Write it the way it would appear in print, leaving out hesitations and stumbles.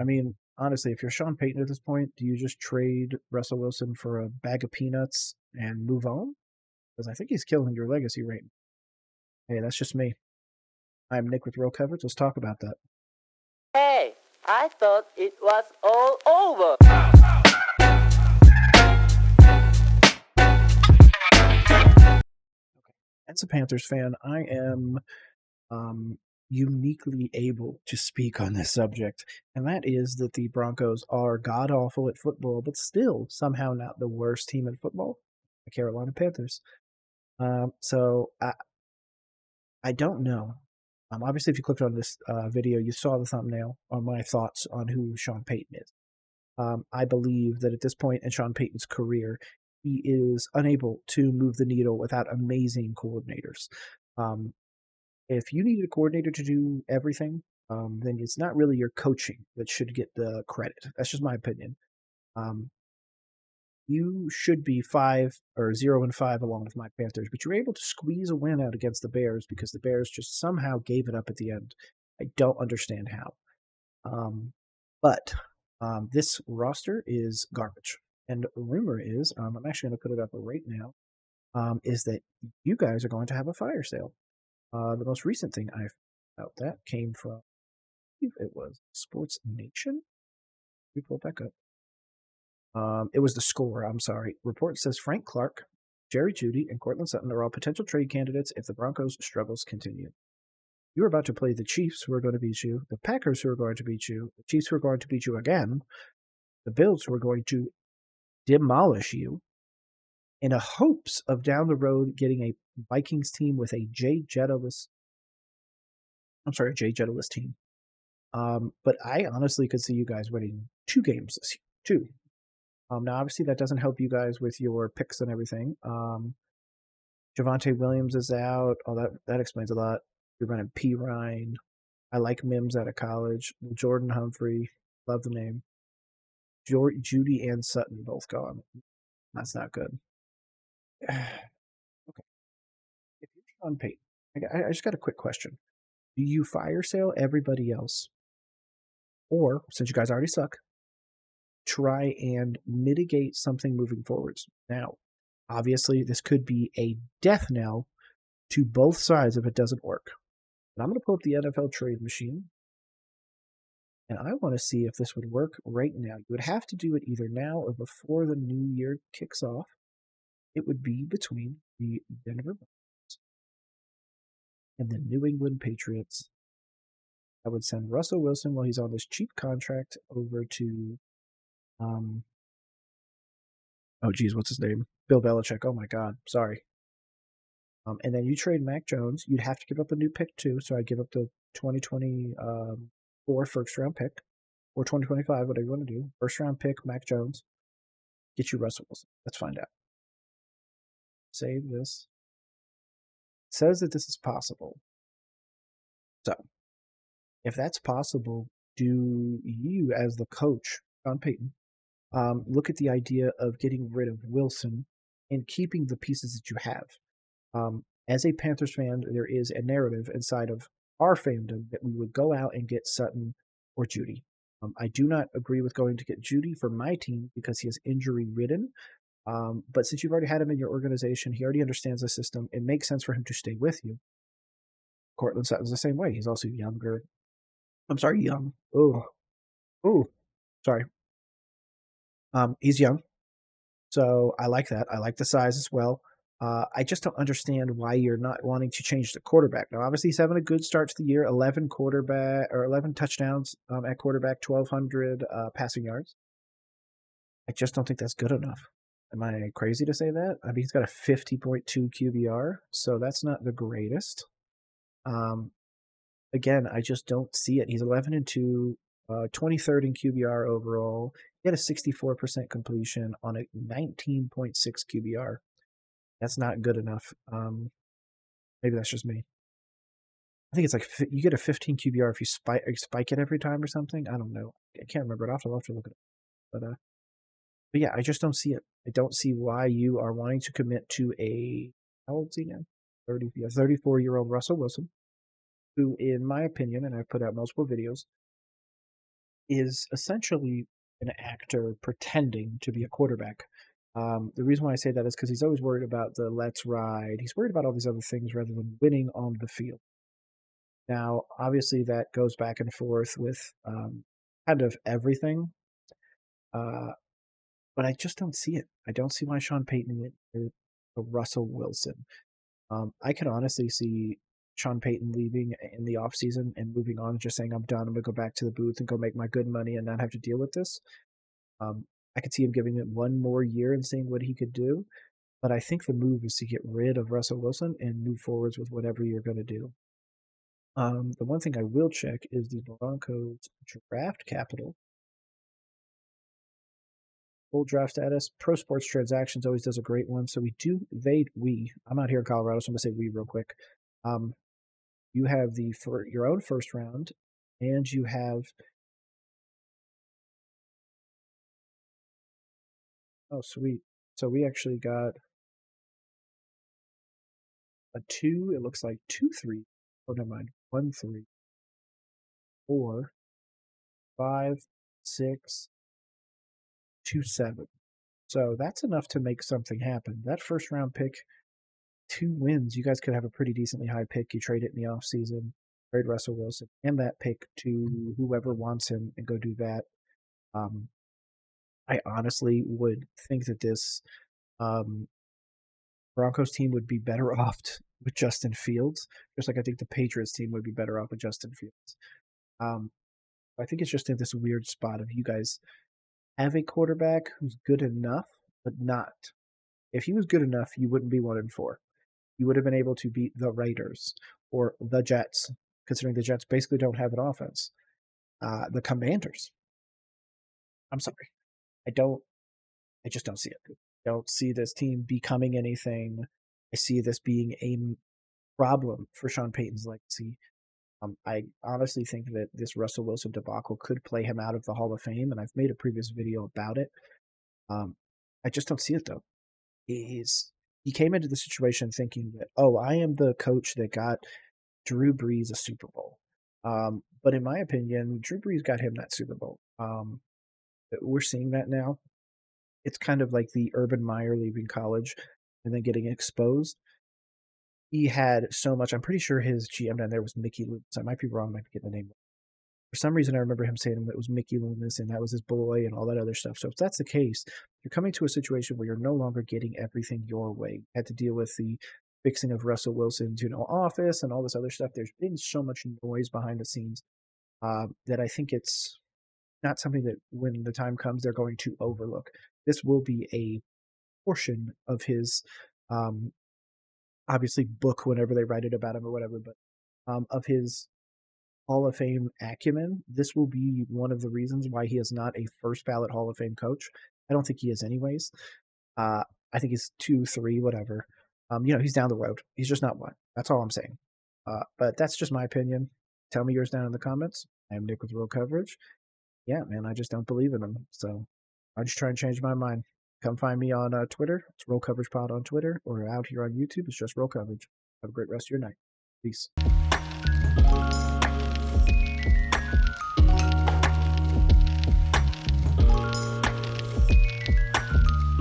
I mean, honestly, if you're Sean Payton at this point, do you just trade Russell Wilson for a bag of peanuts and move on? Because I think he's killing your legacy right now. Hey, that's just me. I'm Nick with Real Coverage. Let's talk about that. Hey, I thought it was all over. As a Panthers fan, I am uniquely able to speak on this subject, and that is that the Broncos are god awful at football, but still somehow not the worst team in football. The Carolina Panthers. I don't know. Obviously, if you clicked on this video, you saw the thumbnail on my thoughts on who Sean Payton is. I believe that at this point in Sean Payton's career, he is unable to move the needle without amazing coordinators. If you need a coordinator to do everything, then it's not really your coaching that should get the credit. That's just my opinion. You should be 0-5 along with my Panthers, but you were able to squeeze a win out against the Bears because the Bears just somehow gave it up at the end. I don't understand how. But this roster is garbage. And rumor is, I'm actually going to put it up right now, is that you guys are going to have a fire sale. The most recent thing I found out that came from, it was Sports Nation. We pull it back up. It was The Score, I'm sorry. Report says Frank Clark, Jerry Jeudy, and Courtland Sutton are all potential trade candidates if the Broncos' struggles continue. You're about to play the Chiefs, who are going to beat you, the Packers, who are going to beat you, the Chiefs, who are going to beat you again, the Bills, who are going to demolish you, in a hopes of down the road getting a Vikings team with a Jay Jettiless team. But I honestly could see you guys winning 2 games this year, 2. Now, obviously, that doesn't help you guys with your picks and everything. Javonte Williams is out. That explains a lot. You're running P. Ryan. I like Mims out of college. Jordan Humphrey. Love the name. Jeudy and Sutton both gone. That's not good. Okay. If you're Sean Payton, I just got a quick question. Do you fire sale everybody else? Or, since you guys already suck, try and mitigate something moving forwards? Now, obviously, this could be a death knell to both sides if it doesn't work. And I'm going to pull up the NFL trade machine, and I want to see if this would work right now. You would have to do it either now or before the new year kicks off. It would be between the Denver Broncos and the New England Patriots. I would send Russell Wilson while he's on this cheap contract over to, oh geez, what's his name? Bill Belichick. Oh my God, sorry. And then you trade Mac Jones. You'd have to give up a new pick too. So I give up the 2024 first round pick, or 2025, whatever you want to do. First round pick, Mac Jones. Get you Russell Wilson. Let's find out. Save this. It says that this is possible. So, if that's possible, do you, as the coach, Sean Payton, look at the idea of getting rid of Wilson and keeping the pieces that you have? As a Panthers fan, there is a narrative inside of our fandom that we would go out and get Sutton or Jeudy. I do not agree with going to get Jeudy for my team because he is injury-ridden. But since you've already had him in your organization, he already understands the system. It makes sense for him to stay with you. Courtland Sutton's the same way. He's also younger. I'm sorry, young. Sorry. He's young. So I like that. I like the size as well. I just don't understand why you're not wanting to change the quarterback. Now, obviously, he's having a good start to the year. 11 touchdowns at quarterback, 1,200 passing yards. I just don't think that's good enough. Am I crazy to say that? I mean, he's got a 50.2 QBR, so that's not the greatest. Again, I just don't see it. He's 11-2, 23rd in QBR overall. He had a 64% completion on a 19.6 QBR. That's not good enough. Maybe that's just me. I think it's like you get a 15 QBR if you spike it every time or something. I don't know. I can't remember it. I'll have to look at it. But yeah, I just don't see it. I don't see why you are wanting to commit to how old is he now? 34-year-old Russell Wilson, who, in my opinion, and I've put out multiple videos, is essentially an actor pretending to be a quarterback. The reason why I say that is because he's always worried about the let's ride. He's worried about all these other things rather than winning on the field. Now, obviously, that goes back and forth with kind of everything, uh, but I just don't see it. I don't see why Sean Payton went to Russell Wilson. I could honestly see Sean Payton leaving in the offseason and moving on, and just saying, I'm done. I'm going to go back to the booth and go make my good money and not have to deal with this. I could see him giving it one more year and seeing what he could do. But I think the move is to get rid of Russell Wilson and move forwards with whatever you're going to do. The one thing I will check is the Broncos draft capital. Full draft status. Pro Sports Transactions always does a great one. So I'm out here in Colorado, so I'm going to say we real quick. You have for your own first round, and you have sweet. So we actually got a 2. It looks like 2 3. Oh, never mind. 1 3 4 5 6 2 7. So that's enough to make something happen. That first round pick, 2 wins. You guys could have a pretty decently high pick. You trade it in the offseason, trade Russell Wilson, and that pick to whoever wants him and go do that. I honestly would think that this Broncos team would be better off with Justin Fields, just like I think the Patriots team would be better off with Justin Fields. I think it's just in this weird spot of you guys have a quarterback who's good enough, but not. If he was good enough, you wouldn't be 1-4. You would have been able to beat the Raiders or the Jets, considering the Jets basically don't have an offense. The Commanders. I'm sorry. I just don't see it. I don't see this team becoming anything. I see this being a problem for Sean Payton's legacy. I honestly think that this Russell Wilson debacle could play him out of the Hall of Fame, and I've made a previous video about it. I just don't see it, though. He came into the situation thinking that, I am the coach that got Drew Brees a Super Bowl. But in my opinion, Drew Brees got him that Super Bowl. We're seeing that now. It's kind of like the Urban Meyer leaving college and then getting exposed. He had so much. I'm pretty sure his GM down there was Mickey Loomis. I might be wrong. I might be getting the name wrong. For some reason, I remember him saying it was Mickey Loomis and that was his boy and all that other stuff. So if that's the case, you're coming to a situation where you're no longer getting everything your way. You had to deal with the fixing of Russell Wilson's office and all this other stuff. There's been so much noise behind the scenes that I think it's not something that when the time comes they're going to overlook. This will be a portion of his obviously book whenever they write it about him or whatever, but of his Hall of Fame acumen. This will be one of the reasons why he is not a first ballot Hall of Fame coach. I don't think he is anyways. I think he's 2, 3, whatever. He's down the road. He's just not one. That's all I'm saying. But that's just my opinion. Tell me yours down in the comments. I am Nick with Roll Coverage. Yeah, man, I just don't believe in him. So I just try and change my mind. Come find me on Twitter. It's Roll Coverage Pod on Twitter, or out here on YouTube. It's just Roll Coverage. Have a great rest of your night. Peace.